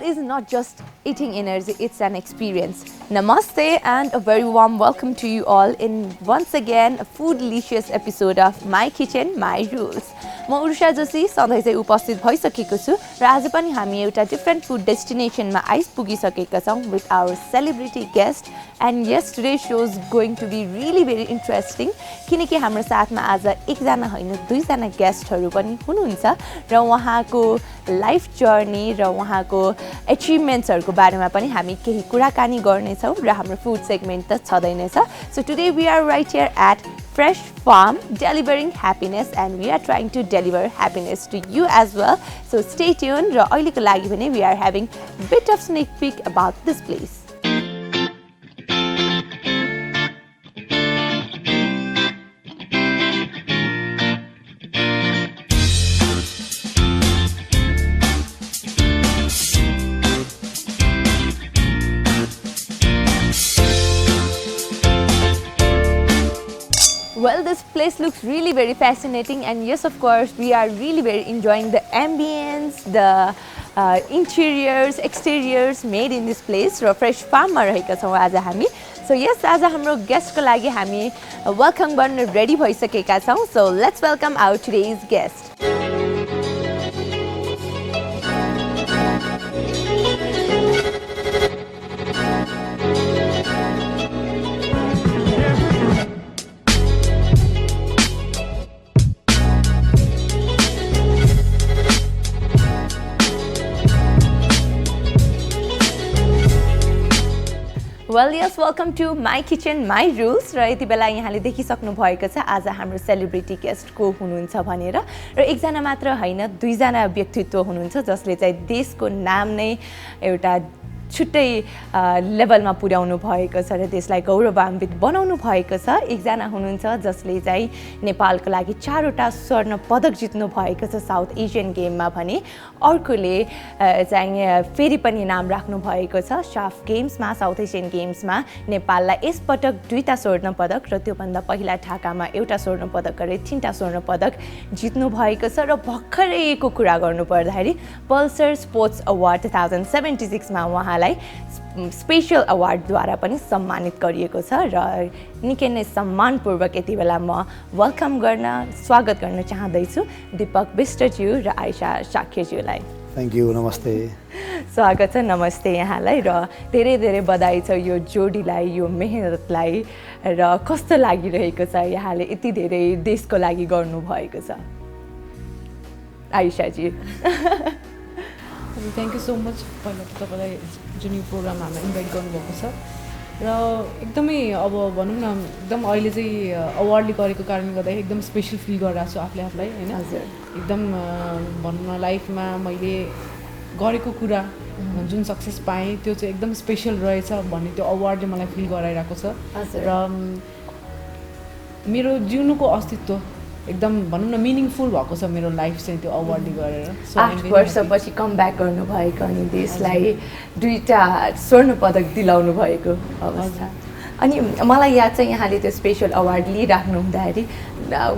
Food is not just eating energy, it's an experience. Namaste and a very warm welcome to you all in once again a foodlicious episode of My Kitchen, My Rules. म उर्षा जोशी सधैँ चाहिँ उपस्थित भइसकेको छु र आज पनि हामी एउटा डिफरेन्ट फुड डेस्टिनेसनमा आइपुगिसकेका छौँ with our celebrity guest and yes today show is going to be really very interesting किनकि हाम्रो साथमा आज एकजना होइन दुईजना गेस्टहरू पनि हुनुहुन्छ र उहाँको लाइफ जर्नी र उहाँको एचिभमेन्ट्सहरूको बारेमा पनि हामी केही कुराकानी गर्नेछौँ र हाम्रो फुड सेगमेन्ट त छँदै नै छ so today we are right here at Fresh Farm, delivering happiness, and we are trying to deliver happiness to you as well. So stay tuned. र अहिलेको लागि भने we are having a bit of sneak peek about this place. Well, this place looks really very fascinating and yes, of course, we are really very enjoying the ambience, the interiors, exteriors made in this place. र Fresh Farm मा रहेका छौँ आज हामी. So yes, आज हाम्रो guest को लागि हामी welcome गर्न ready भइसकेका छौँ. So let's welcome our today's guest. Well, yes, welcome to My Kitchen, My Rules. र यति बेला यहाँले देखिसक्नु भएको छ आज हाम्रो सेलिब्रिटी गेस्ट को हुनुहुन्छ भनेर र एकजना मात्र होइन दुईजना व्यक्तित्व हुनुहुन्छ जसले चाहिँ देशको नाम नै एउटा छुट्टै लेभलमा पुर्याउनु भएको छ र देशलाई गौरवान्वित बनाउनु भएको छ एकजना हुनुहुन्छ जसले चाहिँ नेपालको लागि 4वटा स्वर्ण पदक जित्नु भएको छ साउथ एसियन गेममा भने अर्कोले चाहिँ फेरि पनि नाम राख्नु भएको छ साफ गेम्समा साउथ एसियन गेम्समा नेपाललाई यसपटक 2टा स्वर्ण पदक र त्योभन्दा पहिला ढाकामा एउटा स्वर्ण पदक गरे 3टा स्वर्ण पदक जित्नु भएको छ र भर्खरैको कुरा गर्नु पर्दाखेरि पल्सर स्पोर्ट्स अवार्ड 2076 मा उहाँलाई स्पेशल अवार्डद्वारा पनि सम्मानित गरिएको छ र निकै नै सम्मानपूर्वक यति बेला म वेलकम गर्न स्वागत गर्न चाहदैछु दीपक विष्टज्यू र आयशा शाक्यज्यूलाई. Thank you. नमस्ते. स्वागत छ. नमस्ते यहाँलाई र धेरै धेरै बधाई छ यो जोडीलाई यो मेहनतलाई र कस्तो लागिरहेको छ यहाँले यति धेरै देशको लागि गर्नुभएको छ आयशाजी. थ्याङ्क यू सो मच पहिला त तपाईँलाई जुन यो प्रोग्राम हामीलाई इन्भाइट गर्नुभएको छ र एकदमै अब भनौँ न एकदम अहिले चाहिँ अवार्डले गरेको कारणले गर्दा एकदम स्पेसल फिल गरिरहेको छु आफूलाई होइन एकदम भनौँ न लाइफमा मैले गरेको कुरा जुन सक्सेस पाएँ त्यो चाहिँ एकदम स्पेसल रहेछ भन्ने त्यो अवार्डले मलाई फिल गराइरहेको छ र मेरो जिउनुको अस्तित्व एकदम भनौँ न मिनिङफुल भएको छ मेरो लाइफ चाहिँ त्यो अवार्डले गरेर. 8 वर्षपछि कम ब्याक गर्नुभएको अनि देशलाई 2टा स्वर्ण पदक दिलाउनु भएको अवस्था. अनि मलाई याद छ यहाँले त्यो स्पेसल अवार्ड लिइराख्नु हुँदाखेरि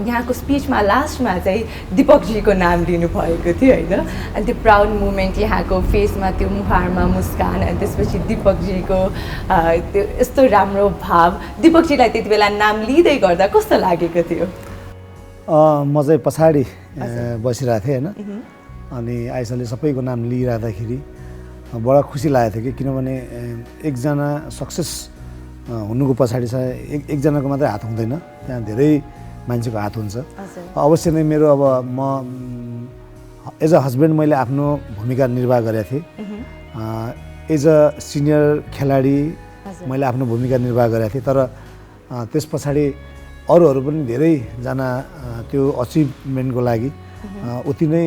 यहाँको स्पिचमा लास्टमा चाहिँ दीपकजीको नाम लिनुभएको थियो होइन अनि त्यो प्राउड मुमेन्ट यहाँको फेसमा त्यो मुहारमा मुस्कान अनि त्यसपछि दीपकजीको त्यो यस्तो राम्रो भाव दीपकजीलाई त्यति बेला नाम लिँदै गर्दा कस्तो लागेको थियो? म चाहिँ पछाडि बसिरहेको थिएँ होइन अनि आइसाले सबैको नाम लिइराख्दाखेरि बडा खुसी लागेको थियो कि किनभने एकजना सक्सेस हुनुको पछाडि चाहिँ एकजनाको मात्रै हात हुँदैन त्यहाँ धेरै मान्छेको हात हुन्छ. अवश्य नै मेरो अब म एज अ हस्बेन्ड मैले आफ्नो भूमिका निर्वाह गरेको थिएँ. एज अ सिनियर खेलाडी मैले आफ्नो भूमिका निर्वाह गरेको थिएँ तर त्यस पछाडि अरूहरू पनि धेरैजना त्यो अचिभमेन्टको लागि उति नै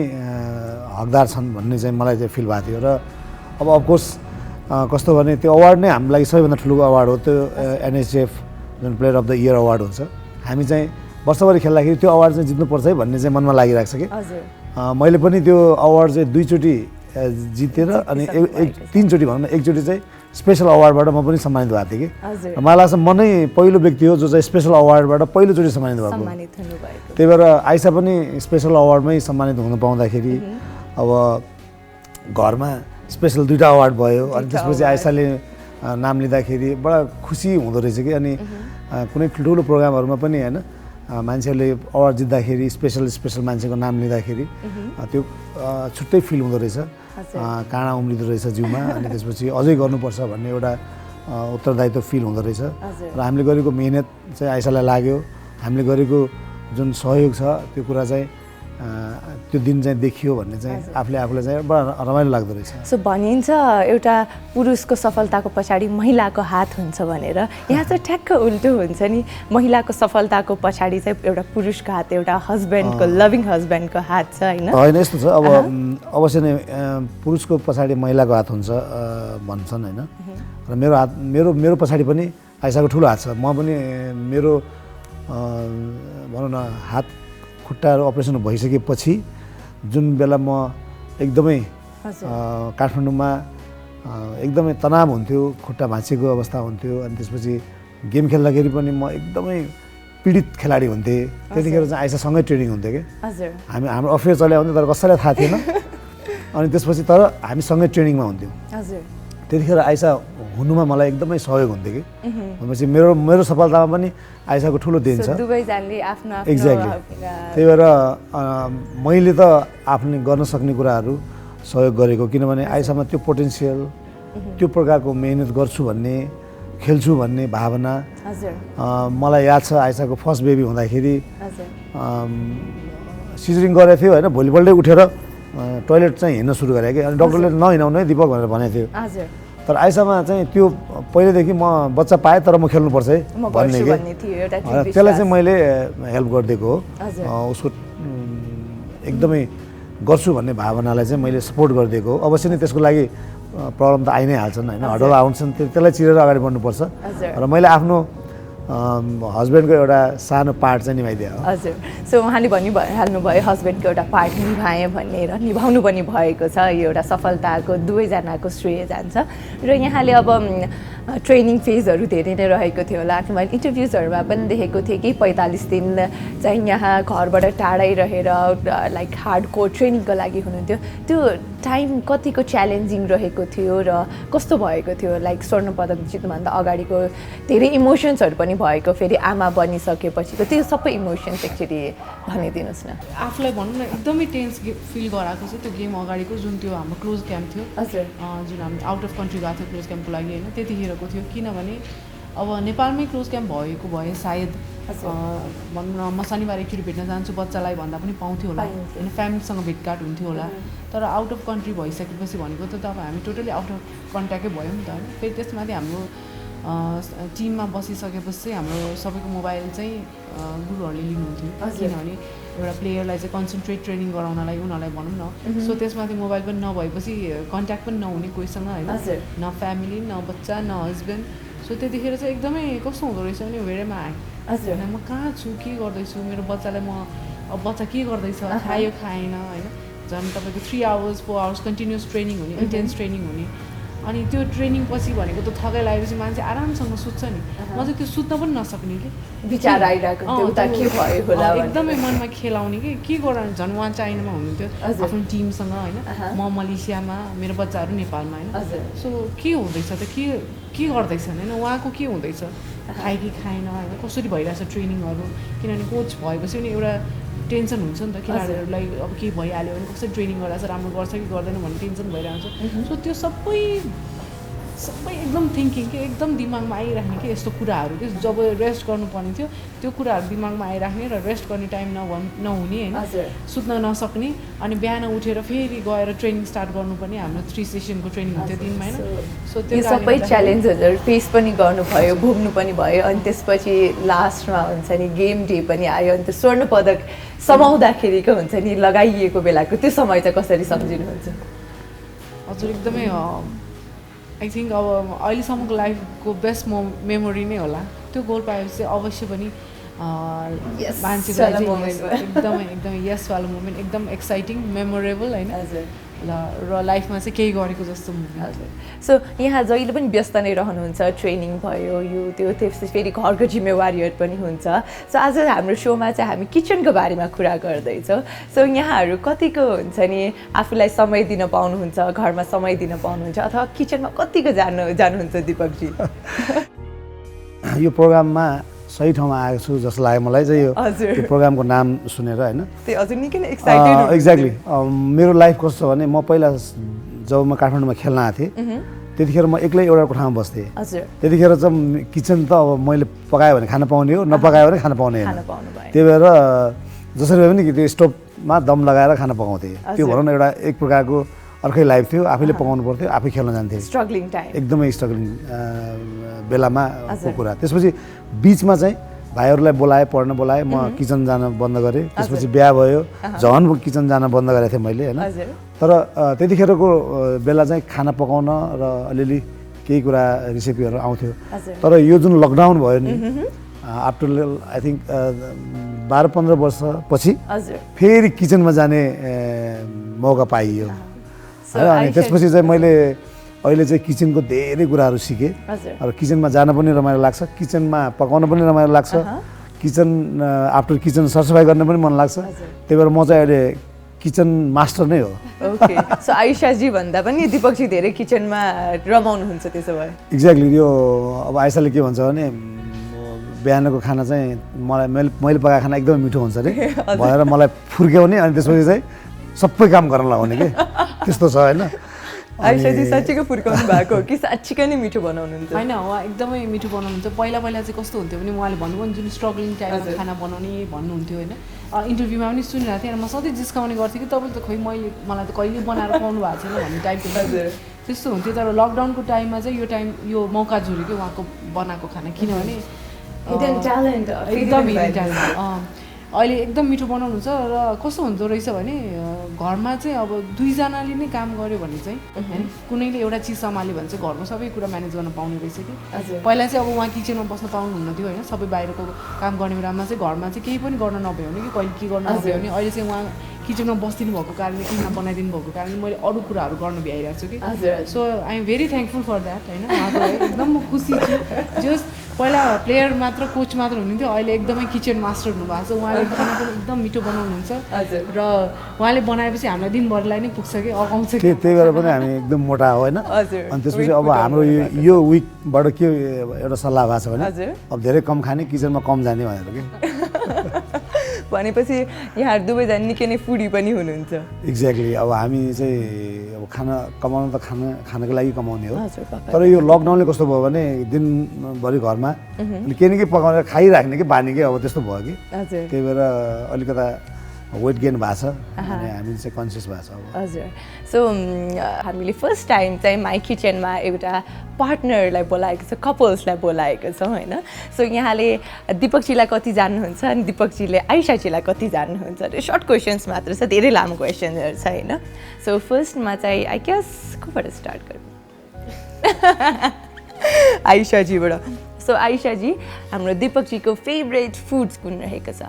हकदार छन् भन्ने चाहिँ मलाई चाहिँ फिल भएको थियो र अब अफकोर्स कस्तो भने त्यो अवार्ड नै हाम्रो लागि सबैभन्दा ठुलो अवार्ड हो त्यो एनएचएफ जुन player of the year award हुन्छ हामी चाहिँ वर्षभरि खेल्दाखेरि त्यो अवार्ड चाहिँ जित्नुपर्छ है भन्ने चाहिँ मनमा लागिरहेको छ कि मैले पनि त्यो अवार्ड चाहिँ 2चोटि जितेर अनि 3चोटि भनौँ न एकचोटि चाहिँ स्पेशल अवार्डबाट म पनि सम्मानित भएको थिएँ कि मलाई लाग्छ म नै पहिलो व्यक्ति हो जो चाहिँ स्पेशल अवार्डबाट पहिलोचोटि सम्मानित भएको. त्यही भएर आइसा पनि स्पेशल अवार्डमै सम्मानित हुन पाउँदाखेरि अब घरमा स्पेसल 2टा अवार्ड भयो अनि दुईटा त्यसपछि award। आइसाले नाम लिँदाखेरि बडा खुसी हुँदो रहेछ कि अनि कुनै ठुल्ठुलो प्रोग्रामहरूमा पनि होइन मान्छेहरूले अवार्ड जित्दाखेरि स्पेसल मान्छेको नाम लिँदाखेरि त्यो छुट्टै फिल हुँदो रहेछ काँडा उम्रिँदो रहेछ जिउमा अनि त्यसपछि अझै गर्नुपर्छ भन्ने एउटा उत्तरदायित्व फिल हुँदो रहेछ र हामीले गरेको मेहनत चाहिँ आइसालाई लाग्यो हामीले गरेको जुन सहयोग छ त्यो कुरा चाहिँ त्यो दिन चाहिँ देखियो भन्ने चाहिँ आफूलाई चाहिँ बडा रमाइलो लाग्दो रहेछ सो भनिन्छ एउटा पुरुषको सफलताको पछाडि महिलाको हात हुन्छ भनेर यहाँ चाहिँ ठ्याक्क उल्टो हुन्छ नि महिलाको सफलताको पछाडि चाहिँ एउटा पुरुषको हात एउटा हस्बेन्डको लभिङ हस्बेन्डको हात छ होइन होइन यस्तो छ अब अवश्य नै पुरुषको पछाडि महिलाको हात हुन्छ भन्छन् होइन र मेरो हात मेरो पछाडि पनि आइसाको ठुलो हात छ म पनि मेरो भनौँ न हात खुट्टाहरू अपरेसन भइसकेपछि जुन बेला म एकदमै काठमाडौँमा एकदमै तनाव हुन्थ्यो खुट्टा भाँचिएको अवस्था हुन्थ्यो अनि त्यसपछि गेम खेल्दाखेरि पनि म एकदमै पीडित खेलाडी हुन्थेँ त्यतिखेर चाहिँ आइसासँगै ट्रेनिङ हुन्थ्यो कि हाम्रो अफेयर चल्या हुन्थ्यो तर कसैलाई थाहा थिएन अनि त्यसपछि तर हामी सँगै ट्रेनिङमा हुन्थ्यौँ त्यतिखेर आइसा हुनुमा मलाई एकदमै सहयोग हुन्थ्यो कि भनेपछि मेरो सफलतामा पनि आइसाको ठुलो देन छ एक्ज्याक्टली त्यही भएर मैले त आफूले गर्न सक्ने कुराहरू सहयोग गरेको किनभने आइसामा त्यो पोटेन्सियल त्यो प्रकारको मेहनत गर्छु भन्ने खेल्छु भन्ने भावना मलाई याद छ आइसाको फर्स्ट बेबी हुँदाखेरि सिजरिङ गरेको थियो होइन भोलिपल्टै उठेर टोइलेट चाहिँ हिँड्न सुरु गरेँ कि अनि डक्टरले नहिँडाउनु है दिपक भनेर भनेको थियो तर आइसामा चाहिँ त्यो पहिलेदेखि म बच्चा पाएँ तर म खेल्नुपर्छ है भन्ने कि त्यसलाई चाहिँ मैले हेल्प गरिदिएको हो उसको एकदमै गर्छु भन्ने भावनालाई चाहिँ मैले सपोर्ट गरिदिएको हो अवश्य नै त्यसको लागि प्रब्लम त आइ नै हाल्छन् होइन हडल आउँछन् त्यसलाई चिरेर अगाडि बढ्नुपर्छ र मैले आफ्नो हस्बेन्डको एउटा सानो पार्ट चाहिँ निभाइदिएँ हजुर सो उहाँले हाल्नुभयो हस्बेन्डको एउटा पार्ट निभाएँ भनेर निभाउनु पनि भएको छ यो एउटा सफलताको दुवैजनाको श्रेय जान्छ र यहाँले अब ट्रेनिङ फेजहरू धेरै नै रहेको थियो होला मैले इन्टरभ्युजहरूमा पनि देखेको थिएँ कि 45 दिन चाहिँ यहाँ घरबाट टाढै रहेर लाइक हार्ड कोर ट्रेनिङको लागि हुनुहुन्थ्यो त्यो टाइम कतिको च्यालेन्जिङ रहेको थियो र कस्तो भएको थियो लाइक स्वर्ण पदक जित्नुभन्दा अगाडिको धेरै इमोसन्सहरू पनि भएको फेरि आमा बनिसकेपछिको त्यो सबै इमोसन्स एक्चुअली भनिदिनुहोस् न आफूलाई भनौँ न एकदमै टेन्स फिल गराएको छ त्यो गेम अगाडिको जुन त्यो हाम्रो क्लोज क्याम्प थियो हजुर जुन हामी आउट अफ कन्ट्री गएको थियो क्लोज क्याम्पको लागि होइन त्यतिखेरको थियो किनभने अब नेपालमै क्लोज क्याम्प भएको भए सायद भनौँ न म शनिबार एकचोटि भेट्न जान्छु बच्चालाई भन्दा पनि पाउँथ्यो होला होइन फ्यामिलीसँग भेटघाट हुन्थ्यो होला तर आउट अफ कन्ट्री भइसकेपछि भनेको त अब हामी टोटली आउट अफ कन्ट्याक्टै भयौँ नि त होइन फेरि त्यसमाथि हाम्रो टिममा बसिसकेपछि चाहिँ हाम्रो सबैको मोबाइल चाहिँ गुरुहरूले लिनुहुन्थ्यो किनभने एउटा प्लेयरलाई चाहिँ कन्सन्ट्रेट ट्रेनिङ गराउनलाई उनीहरूलाई भनौँ न सो त्यसमाथि मोबाइल पनि नभएपछि कन्ट्याक्ट पनि नहुने कोहीसँग होइन न फ्यामिली न बच्चा न हस्बेन्ड सो त्यतिखेर चाहिँ एकदमै कस्तो हुँदो रहेछ भने वेरेमा आएँ होइन म कहाँ छु के गर्दैछु मेरो बच्चालाई म अब बच्चा के गर्दैछ खायो खाएन होइन झन् तपाईँको 3 hours 4 hours कन्टिन्युस ट्रेनिङ हुने इन्टेन्स ट्रेनिङ हुने अनि त्यो ट्रेनिङ पछि भनेको त थकाइ लागेपछि मान्छे आरामसँग सुत्छ नि म चाहिँ त्यो सुत्न पनि नसक्ने कि विचार आइरहेको एकदमै मनमा खेलाउने कि के गराउनु झन् उहाँ चाइनामा हुनुहुन्थ्यो आफ्नो टिमसँग होइन म मलेसियामा मेरो बच्चाहरू नेपालमा होइन सो के हुँदैछ त के गर्दैछन् होइन उहाँको के हुँदैछ खायो कि खाएन होइन कसरी भइरहेछ ट्रेनिङहरू किनभने कोच भएपछि पनि एउटा टेन्सन हुन्छ नि त खेलाडीहरूलाई अब के भइहाल्यो भने कसरी ट्रेनिङ गराएको छ राम्रो गर्छ कि गर्दैन भन्ने टेन्सन भइरहेको हुन्छ सो त्यो सबै एकदम थिङ्किङ कि एकदम दिमागमा आइराख्ने कि यस्तो कुराहरू कि जब रेस्ट गर्नुपर्ने थियो त्यो कुराहरू दिमागमा आइराख्ने र रेस्ट गर्ने टाइम नहुने होइन सुत्न नसक्ने अनि बिहान उठेर फेरि गएर ट्रेनिङ स्टार्ट गर्नुपर्ने हाम्रो 3 सेसनको ट्रेनिङ हुन्थ्यो दिनमा होइन सो त्यो सबै च्यालेन्जहरू फेस पनि गर्नुभयो भोग्नु पनि भयो अनि त्यसपछि लास्टमा हुन्छ नि गेम डे पनि आयो अनि त्यो स्वर्ण पदक समाउँदाखेरिको हुन्छ नि लगाइएको बेलाको त्यो समय चाहिँ कसरी सम्झिनुहुन्छ हजुर एकदमै आई थिङ्क अब अहिलेसम्मको लाइफको बेस्ट मेमोरी नै होला त्यो गोल पाएपछि चाहिँ अवश्य पनि Yes मान्छेलाई वाला चाहिँ moment भयो। एकदमै यसवाला मोमेन्ट एकदम एक्साइटिङ मेमोरेबल होइन र लाइफमा चाहिँ केही गरेको जस्तो मोमेन्ट सो यहाँ जहिले पनि व्यस्त नै रहनुहुन्छ ट्रेनिङ भयो यो त्यो त्यसपछि फेरि घरको जिम्मेवारीहरू पनि हुन्छ सो आज हाम्रो सोमा चाहिँ हामी किचनको बारेमा कुरा गर्दैछौँ सो यहाँहरू कतिको हुन्छ नि आफूलाई समय दिन पाउनुहुन्छ घरमा समय दिन पाउनुहुन्छ अथवा किचनमा कतिको जानुहुन्छ दिपकजी यो प्रोग्राममा सही ठाउँमा आएको छु जस्तो लाग्यो मलाई चाहिँ यो हजुर। यो प्रोग्रामको नाम सुनेर होइन त्यो हजुर निकै नै एक्साइटेड एक्ज्याक्टली मेरो लाइफ कस्तो छ भने म पहिला जब म काठमाडौँमा खेल्न आएको थिएँ त्यतिखेर म एक्लै एउटा कोठामा बस्थेँ हजुर त्यतिखेर चाहिँ किचन त अब मैले पकायो भने खान पाउने हो नपकायो भने खान पाउने खान होइन पाउनु भयो त्यही भएर जसरी भए पनि त्यो स्टोभमा दम लगाएर खाना पकाउँथेँ त्यो भनौँ न एउटा एक प्रकारको अर्कै लाइफ थियो आफैले पकाउनु पर्थ्यो आफै खेल्न जान्थेँ स्ट्रगलिङ टाइम एकदमै स्ट्रगलिङ बेलामा को कुरा त्यसपछि बिचमा चाहिँ भाइहरूलाई बोलाएँ पढ्न बोलाएँ म किचन जान बन्द गरेँ त्यसपछि बिहा भयो झन् किचन जान बन्द गरेको थिएँ मैले होइन हजुर तर त्यतिखेरको बेला चाहिँ खाना पकाउन र अलिअलि केही कुरा रेसिपीहरू आउँथ्यो हजुर तर यो जुन लकडाउन भयो नि आफ्टर आई थिङ्क 12-15 वर्षपछि हजुर फेरि किचनमा जाने मौका पाइयो So, होइन अनि आइसा- त्यसपछि चाहिँ मैले अहिले चाहिँ किचनको धेरै कुराहरू सिकेँ हजुर र किचनमा जान पनि रमाइलो लाग्छ किचनमा पकाउन पनि रमाइलो लाग्छ किचन आफ्टर किचन सरसफाइ गर्न पनि मन लाग्छ त्यही भएर म चाहिँ अहिले किचन मास्टर नै हो ओके सो आइसाजी भन्दा पनि दिपकजी धेरै किचनमा रमाउनुहुन्छ त्यसो भए एक्ज्याक्टली यो अब आइसाले के भन्छ भने बिहानको खाना चाहिँ मलाई मैले पकाएको खाना एकदमै मिठो हुन्छ अरे भनेर मलाई फुर्क्याउने अनि त्यसपछि चाहिँ सबै काम गर्न लगाउने कि त्यस्तो छ होइन आइसाजी साँच्चीको फुर्काउनु भएको हो कि साँच्चीकै नै मिठो बनाउनुहुन्छ होइन उहाँ एकदमै मिठो बनाउनुहुन्छ पहिला चाहिँ कस्तो हुन्थ्यो भने उहाँले भन्नुभयो नि जुन स्ट्रगलिङ टाइममा खाना बनाउने भन्नुहुन्थ्यो होइन इन्टरभ्यूमा पनि सुनिरहेको थिएँ र म सधैँ जिस्काउने गर्थेँ कि तपाईँले त खोइ मलाई त कहिले बनाएर खुवाउनु भएको छैन भन्ने टाइपको त्यस्तो हुन्थ्यो तर लकडाउनको टाइममा चाहिँ यो मौका जुऱ्यो कि उहाँको बनाएको खाना किनभने एकदम हिडन ट्यालेन्ट अहिले एकदम मिठो बनाउनुहुन्छ र कस्तो हुँदो रहेछ भने घरमा चाहिँ अब दुईजनाले नै काम गर्यो भने चाहिँ होइन कुनैले एउटा चिज सम्हाल्यो भने चाहिँ घरमा सबै कुरा म्यानेज गर्न पाउने रहेछ कि पहिला चाहिँ अब उहाँ किचनमा बस्न पाउनुहुन्न थियो होइन सबै बाहिरको काम गर्ने बेलामा चाहिँ घरमा चाहिँ केही पनि गर्न नभ्यो भने कि कहिले के गर्न नभ्यो भने अहिले चाहिँ उहाँ किचनमा बसिदिनु भएको कारणले खाना बनाइदिनु भएको कारणले मैले अरू कुराहरू गर्न भ्याइरहेको छु कि so I am very thankful for that होइन उहाँको एकदम म खुसी छु जस पहिला प्लेयर मात्र कोच मात्र हुनुहुन्थ्यो अहिले एकदमै किचन मास्टर हुनुभएको छ उहाँले खाना पनि एकदम मिठो बनाउनुहुन्छ र उहाँले बनाएपछि हामीलाई दिनभरिलाई नै पुग्छ कि अगाउँछ कि त्यही भएर पनि हामी एकदम मोटा हो होइन हजुर अनि त्यसपछि अब हाम्रो यो विकबाट के एउटा सल्लाह भएको छ भने हजुर अब धेरै कम खाने किचनमा कम जाने भनेर कि भनेपछि यहाँ दुवैजना निकै नै फुडी पनि हुनुहुन्छ एक्ज्याक्टली अब हामी चाहिँ अब खाना कमाउनु त खानको लागि कमाउने हो हजुर पक्का तर यो लकडाउनले कस्तो भयो भने दिनभरि घरमा केही न केही पकाएर खाइराख्ने कि बानी कि अब त्यस्तो भयो कि हजुर त्यही भएर अलिकता वेट गेन भएको छ अनि हामी चाहिँ कन्सियस भएको छ अब हजुर सो हामीले फर्स्ट टाइम चाहिँ माई किचनमा एउटा पार्टनरलाई बोलाएको छ कपल्सलाई बोलाएको छौँ होइन सो यहाँले दिपकजीलाई कति जान्नुहुन्छ अनि दिपकजीले आइसाजीलाई कति जान्नुहुन्छ अरे सर्ट क्वेसन्स मात्र छ धेरै लामो क्वेसनहरू छ होइन सो फर्स्टमा चाहिँ आई गेस कोबाट स्टार्ट गरौँ आइसाजीबाट सो आइसाजी हाम्रो दिपकजीको फेभरेट फुड्स कुन रहेको छ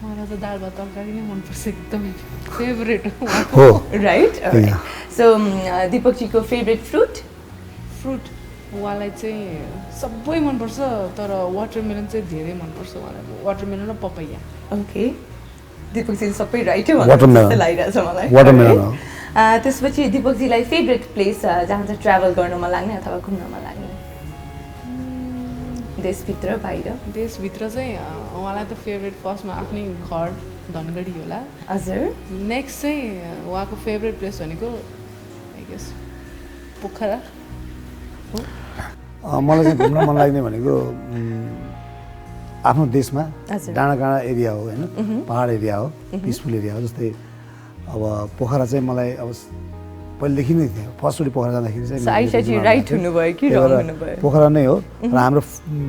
मलाई त दाल भात तरकारी नै मनपर्छ एकदमै फेभरेट हो राइट सो दिपकजीको फेभरेट फ्रुट उहाँलाई चाहिँ सबै मनपर्छ तर वाटरमेलन चाहिँ धेरै मनपर्छ उहाँलाई वाटरमेलन र पपैया ओके दिपकजीले सबै राइटै Watermelon. जस्तो लागिरहेछ मलाई Watermelon हो। त्यसपछि दिपकजीलाई फेभरेट प्लेस जहाँ चाहिँ ट्राभल गर्न मन लाग्ने अथवा घुम्न मन लाग्ने देशभित्र बाहिर देशभित्र चाहिँ उहाँलाई त फेभरेट फर्स्टमा आफ्नै घर धनगढी होला हजुर नेक्स्ट चाहिँ उहाँको फेभरेट प्लेस भनेको आई गेस पोखरा मलाई चाहिँ घुम्न मन लाग्ने भनेको आफ्नो देशमा हजुर। डाँडा काँडा एरिया हो होइन पहाड एरिया हो पिसफुल एरिया हो जस्तै अब पोखरा चाहिँ मलाई अब पहिलेदेखि नै थियो फर्स्टचोटि पोखरा जाँदाखेरि चाहिँ So, आइसाजी मेरो राइट थियो। हुनुभयो कि त्यही रङ भएर हुनुभयो पोखरा नै हो र हाम्रो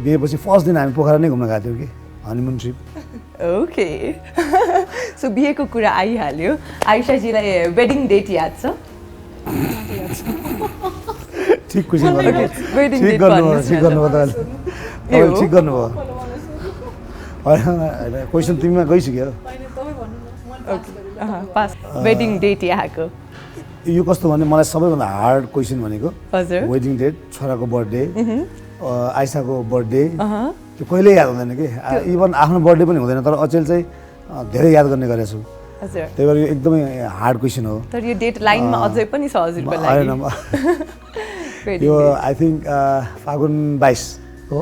बिहेपछि फर्स्ट दिन हामी पोखरा नै घुम्न गएको थियौँ कि हनीमुन ट्रिप ओके सो बिहेको कुरा आइहाल्यो आइसाजीलाई वेडिङ डेट याद छ ठिक खुसी गर्नु वेडिङ ठिक डेट गर्नुभयो ठिक गर्नुभयो तपाईँले ठिक गर्नुभयो होइन क्वेसन तिमीमा गइसक्यो पास वेडिङ डेट यहाँको यो कस्तो भने मलाई सबैभन्दा हार्ड क्वेसन भनेको हजुर वेडिङ डेट छोराको बर्थडे आइसाको बर्थडे त्यो कहिल्यै याद हुँदैन कि इभन आफ्नो बर्थडे पनि हुँदैन तर अचेल चाहिँ धेरै याद गर्ने गरेको छु हजुर त्यही भएर यो एकदमै हार्ड क्वेसन हो तर यो डेट लाइनमा अझै पनि छ हजुरको लागि होइन यो आई थिङ्क फागुन 22 हो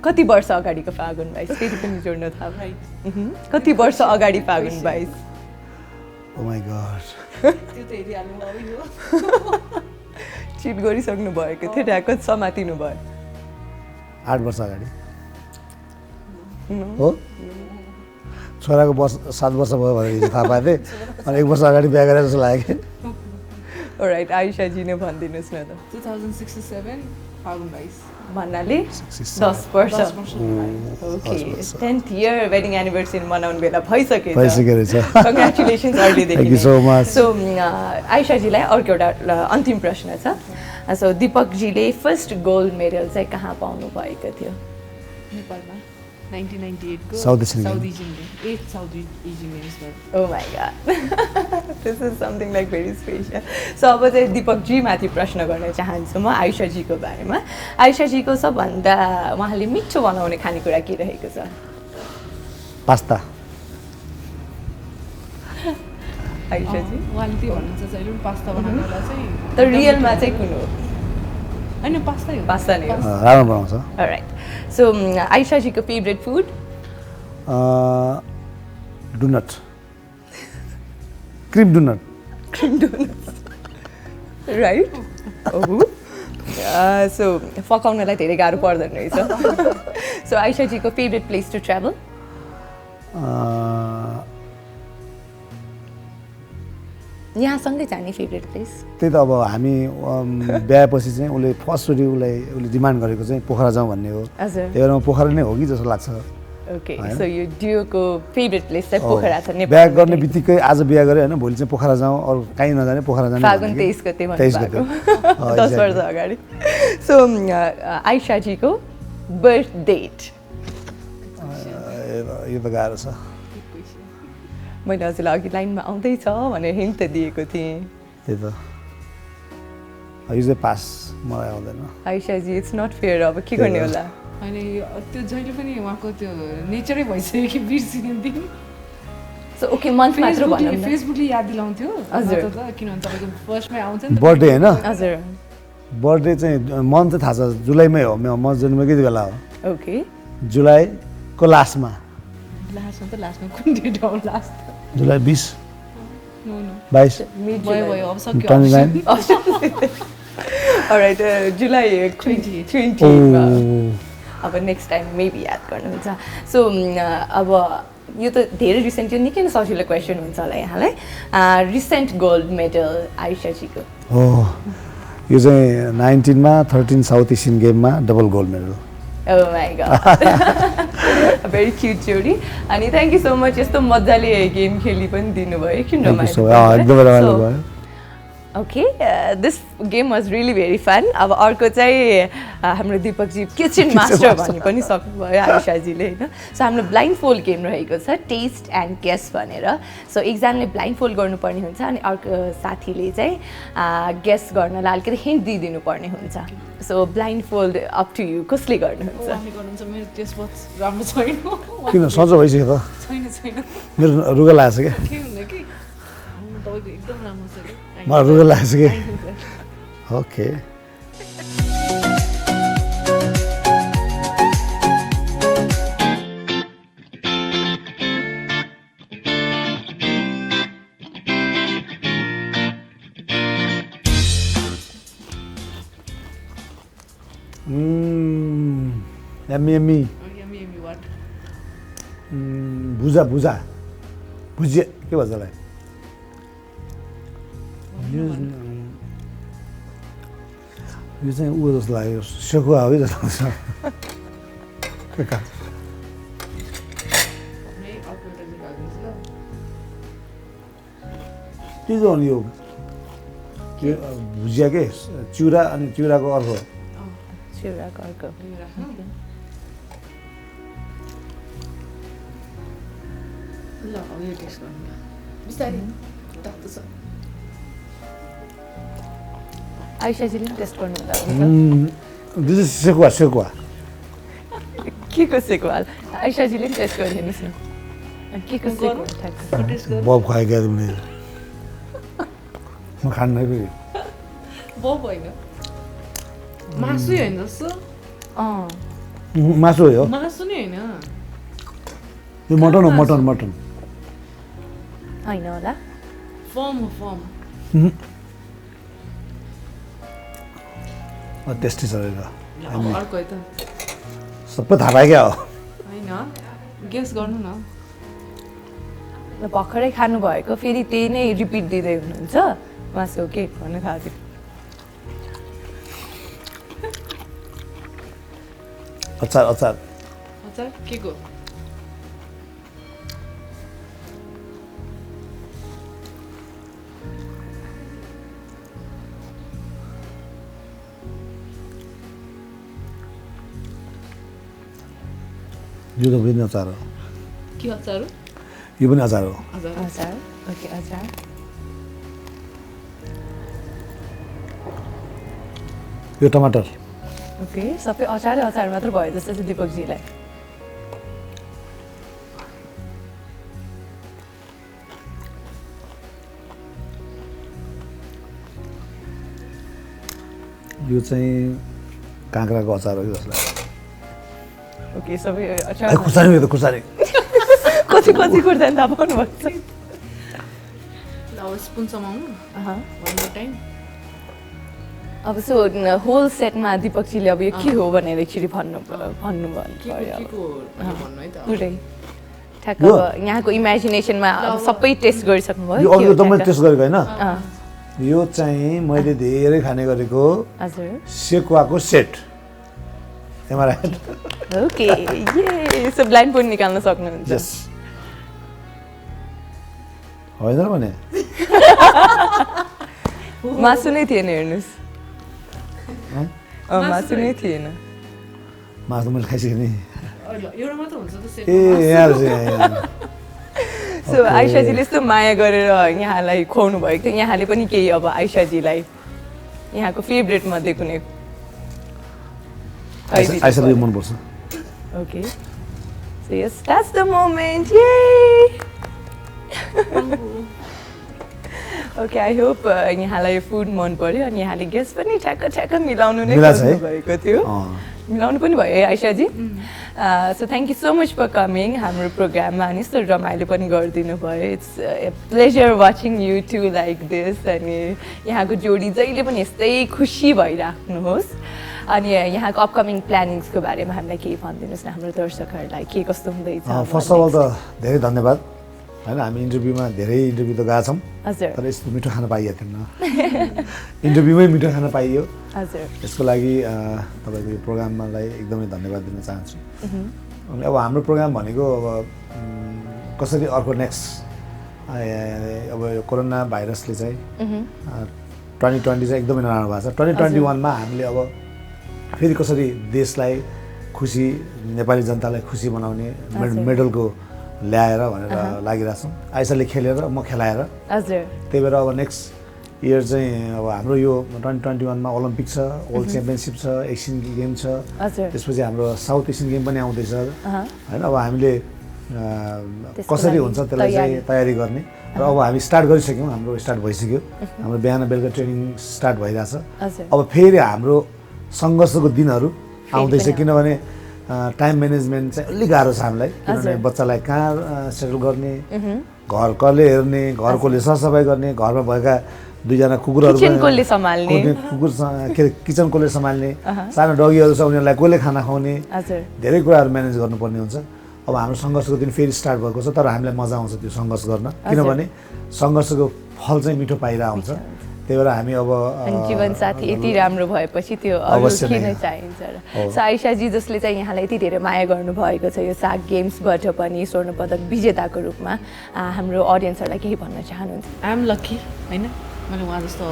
कति वर्ष अगाडिको फागुन 22 फेरि पनि जोड्न थाहा कति वर्ष अगाडि फागुन 22 ओ माई गॉड त्यो त हेरिहाल्नु भयो चिट गरिसक्नु भएको थियो ढ्याक्क समातिनु भयो 8 वर्ष अगाडि हो छोराको 7 वर्ष भयो भनेर हिजो थाहा पाएको थिएँ अनि 1 वर्ष अगाडि बिहा गरेर जस्तो लाग्यो राइट आइसाजी नै भनिदिनुहोस् न त 2067 फागुन 22 भन्नाले 10 वर्ष okay 10th year wedding anniversary मनाउनु बेला भइसकेछ रहेछ कङ्ग्रेचुलेसन्स थ्याङ्क यू अहिलेदेखि सो मच सो आइसाजीलाई अर्को एउटा अन्तिम प्रश्न छ सो दिपकजीले फर्स्ट गोल्ड मेडल चाहिँ कहाँ पाउनु भएको थियो नेपालमा 1998 को South Asian South Games. Asian Games 8th South Asian Games मा Oh my god. This is something like very special. So अब चाहिँ दिपकजी माथि प्रश्न गर्न चाहन्छु म आइसाजीको बारेमा आइसाजीको सबभन्दा उहाँले मिठो बनाउने खानेकुरा के रहेको छ पास्ता आइसाजी उहाँले त्यो भन्नुहुन्छ जहिले पनि पास्ता बनाउनु बेला चाहिँ तर रियलमा चाहिँ कुन हो हैन पास्ता हो पास्ता नै हो राम्रो बनाउँछ राइट सो आइसाजीको favourite food donut cream donut right so पकाउनलाई धेरै गाह्रो पर्दैन रहेछ सो आइसाजीको फेभरेट प्लेस टु ट्राभल यहाँसँगै जाने फेभरेट प्लेस त्यही त अब हामी बिहापछि चाहिँ उसले फर्स्टचोटि उसले डिमान्ड गरेको चाहिँ पोखरा जाउँ भन्ने हो हजुर त्यही भएर म पोखरा नै हो कि जस्तो लाग्छ ओके सो यो डियोको फेभरेट प्लेस चाहिँ पोखरा छ बिहा गर्ने बित्तिकै आज बिहा गऱ्यो होइन भोलि चाहिँ पोखरा जाउँ अरू कहीँ नजाने पोखरा जाने फागुन 23 गते भन्नुभएको 10 वर्ष अगाडि सो आइसाजीको बर्थ डेट यो त गाह्रो छ मैले हजुरलाई अघि लाइनमा आउँदैछ भनेर हिन्ट त दिएको थिएँ त्यही त यो चाहिँ पास मलाई आउँदैन आइसाजी इट्स नट फेयर अब के गर्ने होला हैन त्यो जहिले पनि उहाँको त्यो नेचरै भइसक्यो कि बिर्सिने दिन सो ओके मन्थ मात्र भनौँ न फेसबुकले याद दिलाउँथ्यो हजुर। त किनभने तपाईँको फर्स्टमै आउँछ नि त बर्थडे होइन हजुर बर्थडे चाहिँ मन्थ चाहिँ थाहा छ जुलाईमै हो म जन्मेकै बेला हो ओके जुलाईको लास्टमा लास्टमा कुन डेट हो लास्ट जुलाई 20 नो नो 22 मिड भयो भयो अब सक्यो 29 अलराइट जुलाई 20 अब नेक्स्ट टाइम मेबी याद गर्नुहुन्छ सो अब यो त धेरै रिसेन्ट यो निकै नै सजिलो क्वेसन हुन्छ होला यहाँलाई रिसेन्ट गोल्ड मेडल आइसाजीको हो यो चाहिँ 19 मा 13 साउथ एसियन गेममा double gold medal Oh my god. Very cute जोडी अनि थ्याङ्क यू सो मच यस्तो मजाले गेम खेली पनि दिनुभयो किन एकदमै रमाइलो भयो okay this game was really very fun अब अर्को चाहिँ हाम्रो दिपकजी किचन मास्टर भन्ने पनि सक्नुभयो आइसाजीले होइन सो हाम्रो ब्लाइन्ड फोल्ड गेम रहेको छ टेस्ट एन्ड गेस भनेर सो एकजनाले ब्लाइन्ड फोल्ड गर्नुपर्ने हुन्छ अनि अर्को साथीले चाहिँ गेस गर्नलाई अलिकति हिन्ट दिइदिनु पर्ने हुन्छ so blindfold up to you कसले गर्नुहुन्छ गर्नुहुन्छ मेरो टेस्ट बक्स राम्रो छैन किन सजो भइसक्यो त छैन छैन मेरो रुगा लागेको छ क्या के हुँदा कि तपाईँको एकदम राम्रो छ कि मलाई रुगा लागेको छ कि okay yummy yummy yummy yummy what भुजा भुजा भुजिया के भन्छ त्यसलाई यो चाहिँ ऊ जस्तो लाग्यो सेकुवा हो कि जस्तो लाग्छ के चाहिँ हो नि यो भुजिया के चिउरा अनि चिउराको अर्को चिउराको अर्को ल अब यो टेस्ट गर्नु ल बिस्तारै तातो छ आइसाजीले पनि टेस्ट गर्नुहुन्छ दिस इज सेकुवा सेकुवा के को सेकवाल आइसाजीले पनि टेस्ट गरिदिनुहोस् न के को सेकवाल ठ्याक्क टेस्ट गर्नु बब खुवायो क्या तिमीले म खान्न फेरि बब होइन मासु होइन जस्तो मासु हो मासु नै होइन यो मटन हो मटन मटन होइन होला फर्म हो फर्म टेस्टी छ रहेछ अब अर्को है त सबै थाहा पायो क्या हो होइन गेस गर्नु न ल भर्खरै खानुभएको फेरि त्यही नै रिपिट दिँदै हुनुहुन्छ मासु हो के भन्नु थाहा थियो अचार अचार अचार के को यो त पनि अचार हो के अचार हो यो पनि अचार हो अचार अचार ओके अचार यो टमाटर ओके सबै अचारै अचार मात्र भयो जस्तो छ दिपकजीलाई यो चाहिँ काँक्राको अचार हो कि जसलाई ओके सबै अचार खुर्सानी यो त खुर्सानी कति कति खुर्सानी थाहा पाउनुभएको छ ल अब स्पुन समाउनु अहँ। वान मोर टाइम अब सो होल सेटमा दिपकजीले अब यो के हो भनेर एकचोटि भन्नुभयो के को भन्नु है त पुरै ठ्याक्क यो? अब यहाँको इमेजिनेसनमा अब सबै टेस्ट गरिसक्नुभयो यो के अघि हो त मैले ठ्याक्क? टेस्ट गरेको होइन अँ, यो चाहिँ मैले धेरै खाने गरेको हजुर सेकुवाको सेट एम आर ओके ये सब लाइन पनि निकाल्न सक्नुहुन्छ यस होइन र भने मासु नै थिएन हेर्नुहोस् हँ? मासु नै थिएन मासु मैले खाइसकेँ नि एउटा मात्र हुन्छ त सेट ए यहाँ रहेछ, यहाँ सो आइसाजीले यस्तो माया गरेर यहाँलाई खुवाउनु भएको थियो यहाँले पनि केही अब आइसाजीलाई यहाँको फेभरेट मध्ये कुनै आइसकेँ मनपर्छ okay so yes that's the moment ये ओके आई होप यहाँलाई फुड मन पर्यो अनि यहाँले गेस पनि ठ्याक्क ठ्याक्क मिलाउनु नै मिलाएको छ है? भएको थियो अँ। मिलाउनु पनि भयो है Aisaji so thank you so much for coming हाम्रो प्रोग्राममा अनि यस्तो रमाइलो पनि गरिदिनु भयो it's a pleasure watching you two like this अनि यहाँको जोडी जहिले पनि यस्तै खुसी भइराख्नुहोस् अनि यहाँको अपकमिङ प्लानिङ्सको बारेमा हामीलाई केही भनिदिनुहोस् न हाम्रो दर्शकहरूलाई के कस्तो हुँदैछ फर्स्ट अफ अल त धेरै धन्यवाद होइन हामी इन्टरभ्यूमा धेरै इन्टरभ्यू त गएको छौँ हजुर तर यस्तो मिठो खाना पाइएको थिएन इन्टरभ्यूमै मिठो खाना पाइयो हजुर यसको लागि तपाईँको यो प्रोग्रामलाई एकदमै धन्यवाद दिन चाहन्छु अनि अब हाम्रो प्रोग्राम भनेको अब कसरी अर्को नेक्स्ट अब यो कोरोना भाइरसले चाहिँ 2020 चाहिँ एकदमै नराम्रो भएको छ 2021मा हामीले अब फेरि कसरी देशलाई खुसी नेपाली जनतालाई खुसी बनाउने मेडलको ल्याएर भनेर लागिरहेको छौँ आइसाले खेलेर म खेलाएर हजुर त्यही भएर अब नेक्स्ट इयर चाहिँ अब हाम्रो यो 2021मा ओलम्पिक छ वर्ल्ड च्याम्पियनसिप छ एसियन गेम छ हजुर त्यसपछि हाम्रो साउथ एसियन गेम पनि आउँदैछ अहँ। होइन अब हामीले त्यसको कसरी लागि हुन्छ त्यसलाई चाहिँ तयारी गर्ने र अब हामी स्टार्ट गरिसक्यौँ हाम्रो स्टार्ट भइसक्यो हाम्रो बिहान बेलुका ट्रेनिङ स्टार्ट भइरहेछ हजुर अब फेरि हाम्रो सङ्घर्षको दिनहरू आउँदैछ पनि किनभने टाइम म्यानेजमेन्ट चाहिँ अलिक गाह्रो छ हामीलाई किनभने हजुर। बच्चालाई कहाँ सेटल गर्ने घर कसले हेर्ने घर कसले सरसफाइ गर्ने घरमा भएका दुईजना कुकुरहरू किचन कसले सम्हाल्ने कुकुर के अरे किचन कसले सम्हाल्ने सानो डगीहरू छ उनीहरूलाई कसले खाना खुवाउने हजुर धेरै कुराहरू म्यानेज गर्नुपर्ने हुन्छ अब हाम्रो सङ्घर्षको दिन फेरि स्टार्ट भएको छ तर हामीलाई मजा आउँछ त्यो सङ्घर्ष गर्न किनभने सङ्घर्षको फल चाहिँ मिठो पाइरहेको हुन्छ त्यही भएर हामी अब अनि जीवन साथी यति राम्रो भएपछि त्यो अरू अवश्य के नै। नै चाहिन्छ र हो। सो आइसाजी जसले चाहिँ यहाँलाई यति धेरै माया गर्नुभएको छ यो साग गेम्सबाट पनि स्वर्ण पदक विजेताको रूपमा हाम्रो अडियन्सहरूलाई केही भन्न चाहनुहुन्छ आई एम लक्की होइन मैले उहाँ जस्तो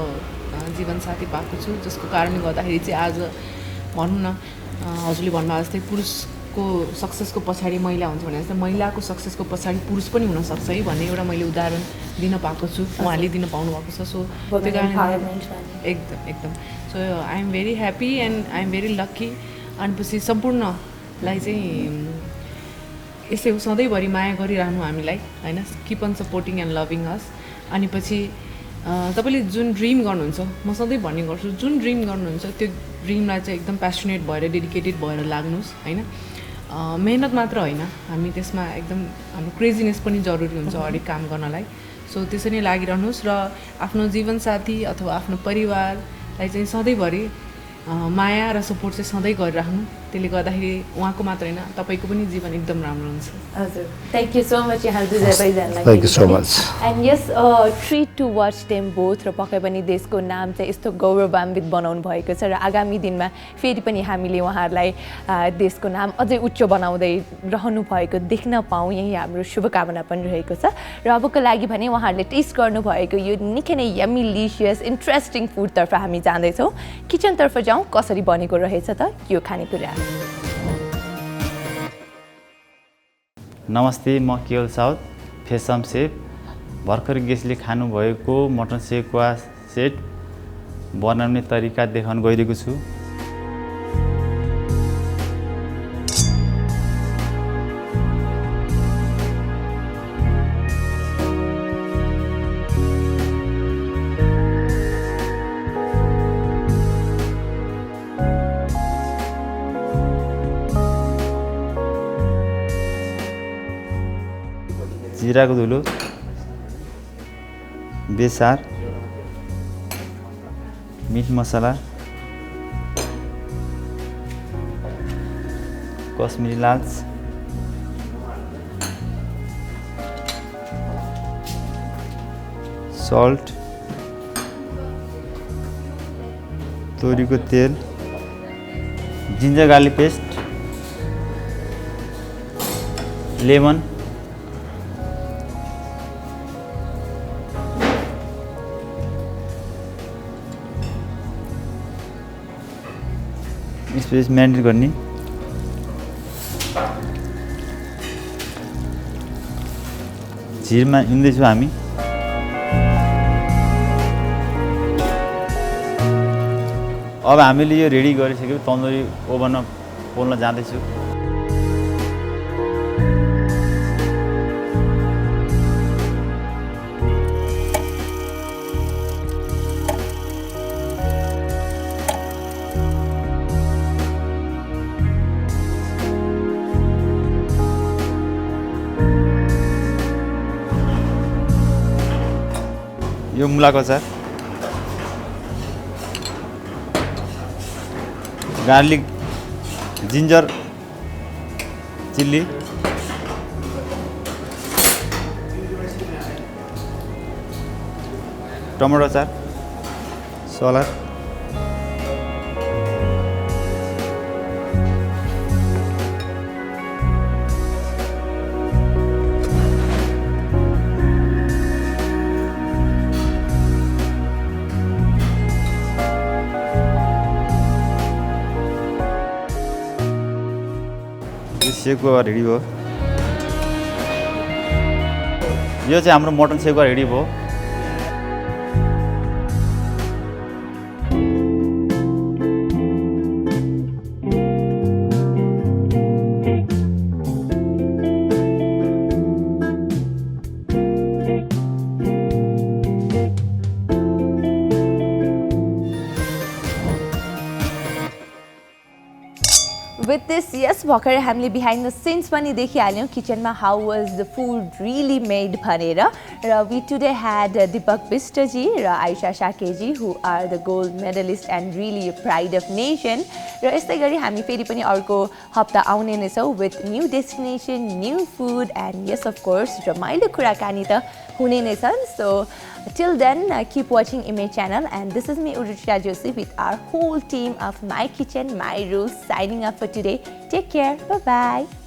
जीवनसाथी पाएको छु जसको कारणले गर्दाखेरि चाहिँ आज भनौँ न हजुरले भन्नुभएको जस्तै पुरुषको को सक्सेसको पछाडि महिला हुन्छ भने जस्तै महिलाको सक्सेसको पछाडि पुरुष पनि हुनसक्छ है भन्ने एउटा मैले उदाहरण दिन पाएको छु उहाँले दिन पाउनु भएको छ सो त्यो कारण एकदम so I am very happy and I am very lucky अनि पछि सम्पूर्णलाई चाहिँ यसै हो सधैँभरि माया गरिरहनु हामीलाई होइन keep on supporting and loving us अनि पछि तपाईँले जुन ड्रिम गर्नुहुन्छ म सधैँ भन्ने गर्छु जुन ड्रिम गर्नुहुन्छ त्यो ड्रिमलाई चाहिँ एकदम प्यासनेट भएर डेडिकेटेड भएर लाग्नुहोस् होइन मेहनत मात्र होइन हामी त्यसमा एकदम हाम्रो क्रेजिनेस पनि जरुरी हुन्छ हरेक काम गर्नलाई सो त्यसरी नै लागिरहनुहोस् र आफ्नो जीवनसाथी अथवा आफ्नो परिवारलाई चाहिँ सधैँभरि माया र सपोर्ट चाहिँ सधैँ गरिराख्नु त्यसले गर्दाखेरि उहाँको मात्र होइन तपाईँको पनि जीवन एकदम राम्रो हुन्छ हजुर थ्याङ्क यू सो मच यहाँ दुईजनालाई thank you so much and yes treat to watch them both र पक्कै पनि देशको नाम चाहिँ यस्तो गौरवान्वित बनाउनु भएको छ र आगामी दिनमा फेरि पनि हामीले उहाँहरूलाई देशको नाम अझै उच्च बनाउँदै रहनु भएको देख्न पाऊँ यही हाम्रो शुभकामना पनि रहेको छ र अबको लागि भने उहाँहरूले टेस्ट गर्नुभएको यो निकै नै यम्मी लिसियस इन्ट्रेस्टिङ फुडतर्फ हामी जाँदैछौँ किचनतर्फ जाउँ कसरी बनेको रहेछ त यो खानेकुरा नमस्ते म केवल साउथ फेसम सेफ भर्खर गेस्टले खानुभएको मटन सेकुवा सेट बनाउने तरिका देखाउन गइरहेको छु जिराको धुलो बेसार मिट मसला कश्मीरी लाल सल्ट तोरीको तेल ginger garlic paste lemon space marinate गर्ने झिरमा हिँड्दैछौँ हामी अब हामीले यो रेडी गरिसक्यौँ तन्दुरी ओभनमा पोल्न जाँदैछु यो मुलाको अचार गार्लिक जिन्जर चिल्ली टमाटो अचार सलाद सेकुवा रेडी भयो यो चाहिँ हाम्रो मटन सेकुवा रेडी भयो With this, yes, भर्खरै हामीले behind the scenes पनि देखिहाल्यौँ किचनमा how was the food really made भनेर र we today had Deepak Bistji र Aisha Shakeji who are the gold medalist and really a pride of nation र यस्तै गरी हामी फेरि पनि अर्को हप्ता आउने नै छौँ with new destination, new food and yes of course रमाइलो कुराकानी त हुने नै छन् so till then keep watching Image channel and this is me Urusha Joshi with our whole team of My Kitchen My Rules signing up for today. Take care. Bye bye.